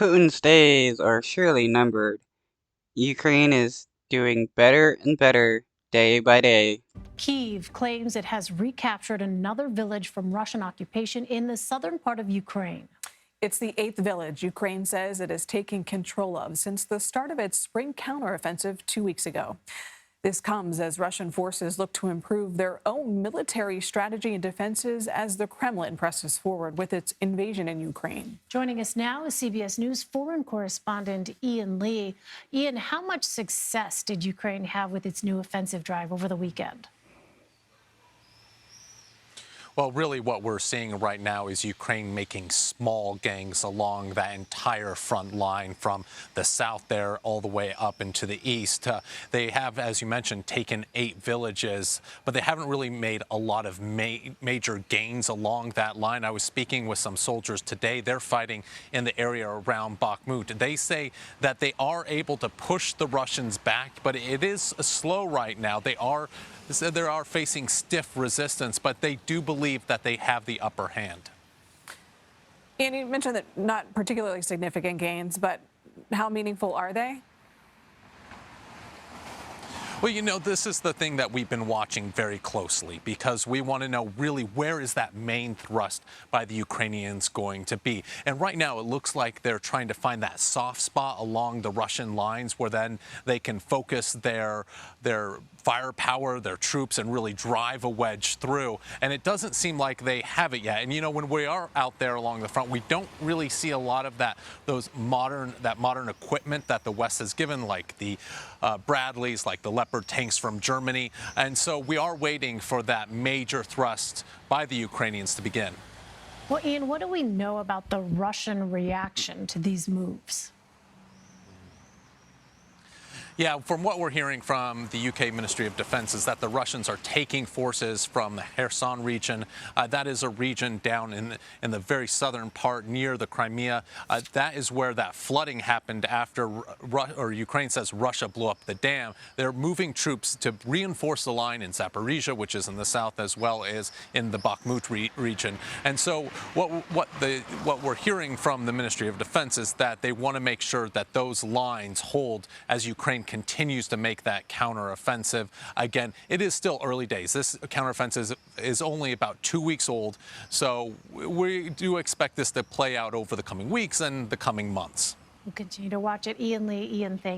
Putin's days are surely numbered. Ukraine is doing better and better day by day. Kyiv claims it has recaptured another village from Russian occupation in the southern part of Ukraine. It's the 8th village Ukraine says it is taking control of since the start of its spring counteroffensive 2 weeks ago. This comes as Russian forces look to improve their own military strategy and defenses as the Kremlin presses forward with its invasion in Ukraine. Joining us now is CBS News foreign correspondent Ian Lee. Ian, how much success did Ukraine have with its new offensive drive over the weekend? Well, really what we're seeing right now is Ukraine making small gains along that entire front line from the south there all the way up into the east. They have, as you mentioned, taken 8 villages, but they haven't really made a lot of major gains along that line. I was speaking with some soldiers today. They're fighting in the area around Bakhmut. They say that they are able to push the Russians back, but it is slow right now. They are facing stiff resistance, but they do believe that they have the upper hand. And you mentioned that not particularly significant gains, but how meaningful are they? Well, you know, this is the thing that we've been watching very closely because we want to know really where is that main thrust by the Ukrainians going to be. And right now it looks like they're trying to find that soft spot along the Russian lines where then they can focus their firepower, their troops, and really drive a wedge through. And it doesn't seem like they have it yet. And, you know, when we are out there along the front, we don't really see a lot of that modern equipment that the West has given, like the Bradleys, like the Leopard tanks from Germany. And so we are waiting for that major thrust by the Ukrainians to begin. Well, Ian, what do we know about the Russian reaction to these moves? Yeah, from what we're hearing from the UK Ministry of Defense is that the Russians are taking forces from the Kherson region. That is a region down in the very southern part near the Crimea. That is where that flooding happened after Ukraine says Russia blew up the dam. They're moving troops to reinforce the line in Zaporizhia, which is in the south, as well as in the Bakhmut region. And so what we're hearing from the Ministry of Defense is that they want to make sure that those lines hold as Ukraine continues to make that counteroffensive. Again, it is still early days. This counteroffensive is only about 2 weeks old, so we do expect this to play out over the coming weeks and the coming months. We'll continue to watch it. Ian Lee, Ian, thank you.